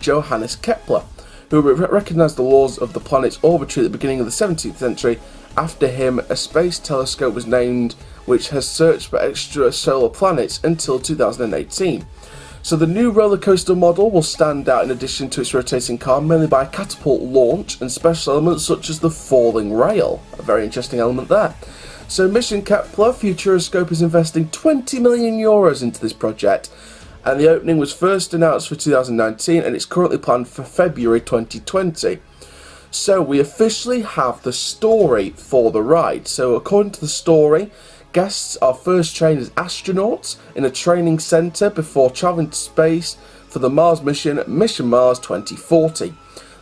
Johannes Kepler, who recognised the laws of the planet's orbitry at the beginning of the 17th century. After him, a space telescope was named, which has searched for extrasolar planets until 2018. So the new roller coaster model will stand out in addition to its rotating car, mainly by a catapult launch and special elements such as the falling rail. A very interesting element there. So Mission Kepler, Futuroscope is investing €20 million into this project, and the opening was first announced for 2019 and it's currently planned for February 2020. So we officially have the story for the ride. So according to the story, guests are first trained as astronauts in a training centre before travelling to space for the Mars mission, Mission Mars 2040.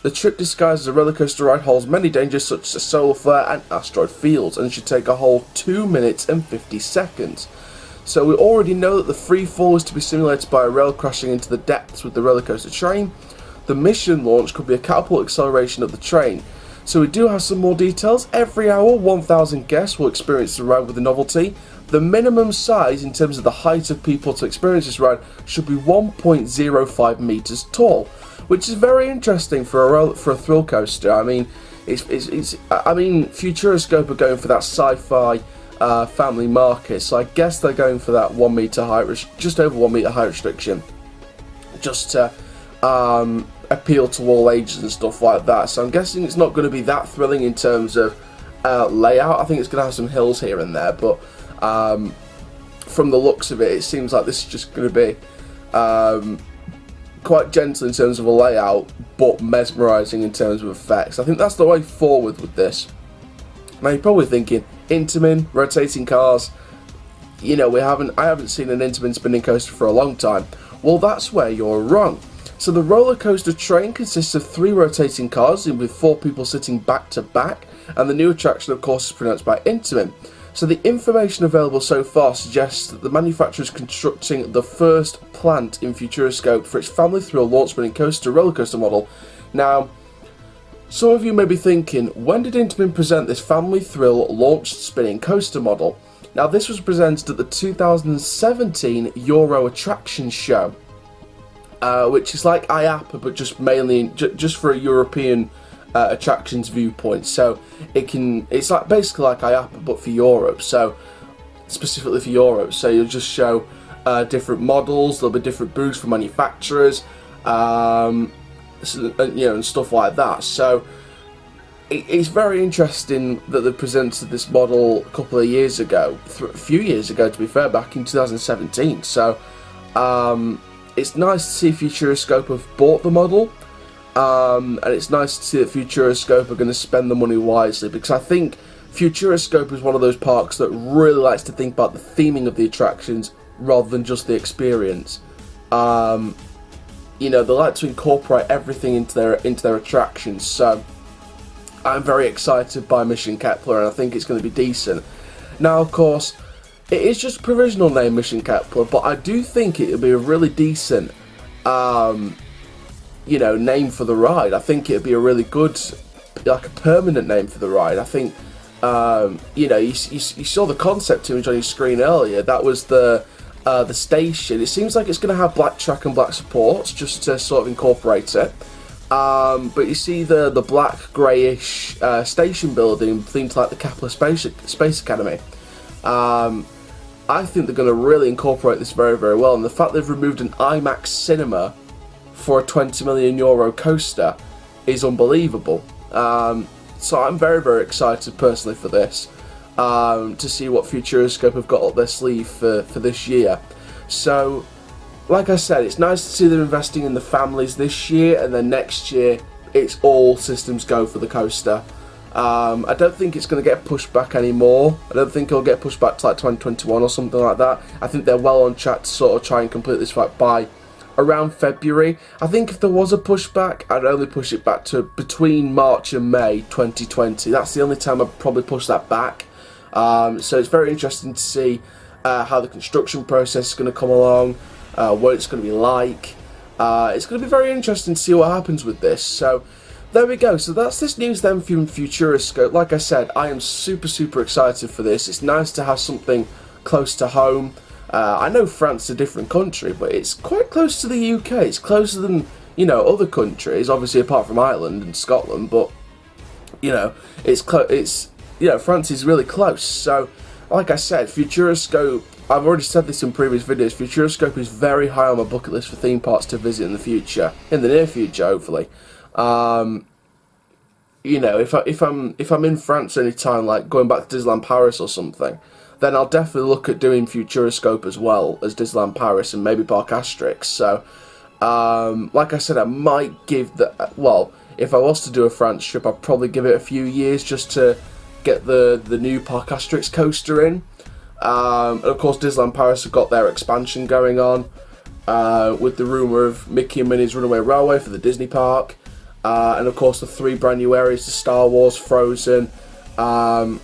The trip disguised as a roller coaster ride holds many dangers such as solar flare and asteroid fields and should take a whole 2 minutes and 50 seconds. So we already know that the free fall is to be simulated by a rail crashing into the depths with the roller coaster train. The mission launch could be a catapult acceleration of the train. So we do have some more details. Every hour, 1,000 guests will experience the ride with the novelty. The minimum size in terms of the height of people to experience this ride should be 1.05 meters tall, which is very interesting for a thrill coaster. I mean, Futuroscope are going for that sci-fi family market, so I guess they're going for that 1 meter height, just over 1 meter height restriction, just to appeal to all ages and stuff like that. So I'm guessing it's not going to be that thrilling in terms of layout. I think it's going to have some hills here and there, but from the looks of it, it seems like this is just going to be quite gentle in terms of a layout, but mesmerising in terms of effects. I think that's the way forward with this. Now you're probably thinking, Intamin, rotating cars, you know, I haven't seen an Intamin spinning coaster for a long time. Well, that's where you're wrong. So the roller coaster train consists of 3 rotating cars with 4 people sitting back to back, and the new attraction of course is pronounced by Intamin. So the information available so far suggests that the manufacturer is constructing the first plant in Futuroscope for its family thrill launch spinning coaster roller coaster model. Now, some of you may be thinking, when did Intamin present this family thrill launched spinning coaster model? Now this was presented at the 2017 Euro Attraction Show, which is like IAPA but just mainly just for a European attractions viewpoint. So it's like basically like IAPA but for Europe, so specifically for Europe. So you'll just show different models, there'll be different booths for manufacturers, and stuff like that. So it's very interesting that they presented this model a couple of years ago, a few years ago to be fair, back in 2017. So it's nice to see Futuroscope have bought the model, and it's nice to see that Futuroscope are going to spend the money wisely, because I think Futuroscope is one of those parks that really likes to think about the theming of the attractions rather than just the experience. They like to incorporate everything into their attractions. So I'm very excited by Mission Kepler, and I think it's going to be decent. Now, of course, it is just a provisional name, Mission Kepler, but I do think it'll be a really decent, name for the ride. I think it'll be a really good, like a permanent name for the ride. I think, you saw the concept image on your screen earlier. That was the station. It seems like it's going to have black track and black supports just to sort of incorporate it. But you see the black greyish station building themed like the Kepler Space Academy. I think they're going to really incorporate this very, very well, and the fact they've removed an IMAX cinema for a €20 million coaster is unbelievable. So I'm very, very excited personally for this, to see what Futuroscope have got up their sleeve for this year. So, like I said, it's nice to see them investing in the families this year, and then next year it's all systems go for the coaster. I don't think it's going to get pushed back anymore. I don't think it'll get pushed back to like 2021 or something like that. I think they're well on track to sort of try and complete this fight by around February. I think if there was a pushback, I'd only push it back to between March and May 2020. That's the only time I'd probably push that back. So it's very interesting to see how the construction process is going to come along, what it's going to be like. It's going to be very interesting to see what happens with this. So there we go. So that's this news then from Futuroscope. Like I said, I am super, super excited for this. It's nice to have something close to home. I know France is a different country, but it's quite close to the UK. It's closer than, you know, other countries, obviously apart from Ireland and Scotland, but you know, it's you know, France is really close. So, like I said, Futuroscope, I've already said this in previous videos, Futuroscope is very high on my bucket list for theme parks to visit in the future, in the near future, hopefully. You know, if I'm in France any time, like going back to Disneyland Paris or something, then I'll definitely look at doing Futuroscope as well as Disneyland Paris and maybe Parc Asterix. So, like I said, I might give well, if I was to do a France trip, I'd probably give it a few years just to get the new Parc Asterix coaster in. And of course, Disneyland Paris have got their expansion going on with the rumour of Mickey and Minnie's Runaway Railway for the Disney park. And of course the 3 brand new areas to Star Wars, Frozen, and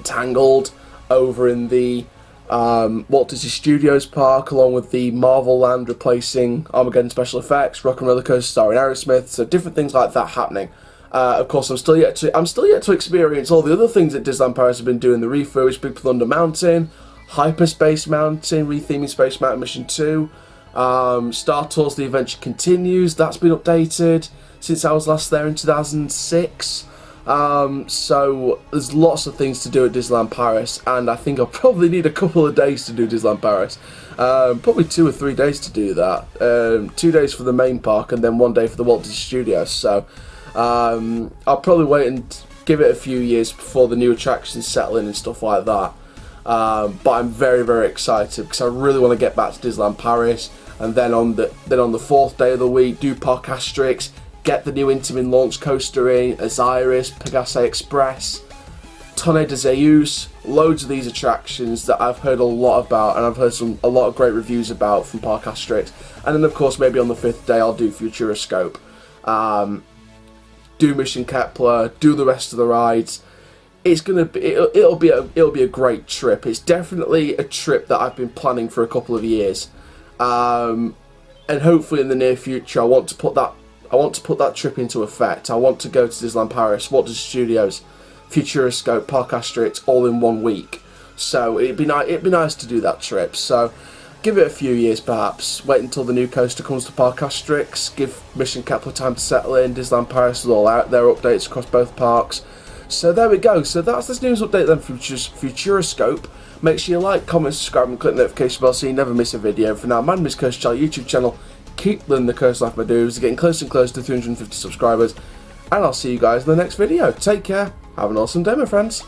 Tangled over in the Walt Disney Studios park, along with the Marvel Land replacing Armageddon Special Effects, Rock and Roller Coaster starring Aerosmith, so different things like that happening. Of course, I'm still yet to experience all the other things that Disneyland Paris have been doing: the refurbished Big Thunder Mountain, Hyperspace Mountain, retheming Space Mountain Mission 2. Star Tours The Adventure Continues, that's been updated since I was last there in 2006. So there's lots of things to do at Disneyland Paris, and I think I'll probably need a couple of days to do Disneyland Paris. Probably 2 or 3 days to do that. 2 days for the main park and then 1 day for the Walt Disney Studios. So I'll probably wait and give it a few years before the new attractions settle in and stuff like that. But I'm very, very excited because I really want to get back to Disneyland Paris, and then on the 4th day of the week do Parc Asterix, get the new Intamin launch coaster in, Osiris, Pegasus Express, Tonne de Zeus, loads of these attractions that I've heard a lot about, and I've heard a lot of great reviews about from Parc Asterix. And then of course maybe on the 5th day I'll do Futuroscope, do Mission Kepler, do the rest of the rides. It's gonna be it'll be a great trip. It's definitely a trip that I've been planning for a couple of years, and hopefully in the near future I want to put that trip into effect. I want to go to Disneyland Paris, Walt Disney Studios, Futuroscope, Parc Asterix all in 1 week. So it'd be nice to do that trip. So give it a few years perhaps. Wait until the new coaster comes to Parc Asterix. Give Mission Kepler time to settle in. Disneyland Paris is all out there, updates across both parks. So there we go. So that's this news update then from Futuroscope. Make sure you like, comment, subscribe and click the notification bell so you never miss a video. For now, my name is Coaster Chall YouTube channel. Keep learning the Coaster Life by Doers. Getting closer and closer to 350 subscribers. And I'll see you guys in the next video. Take care. Have an awesome day, my friends.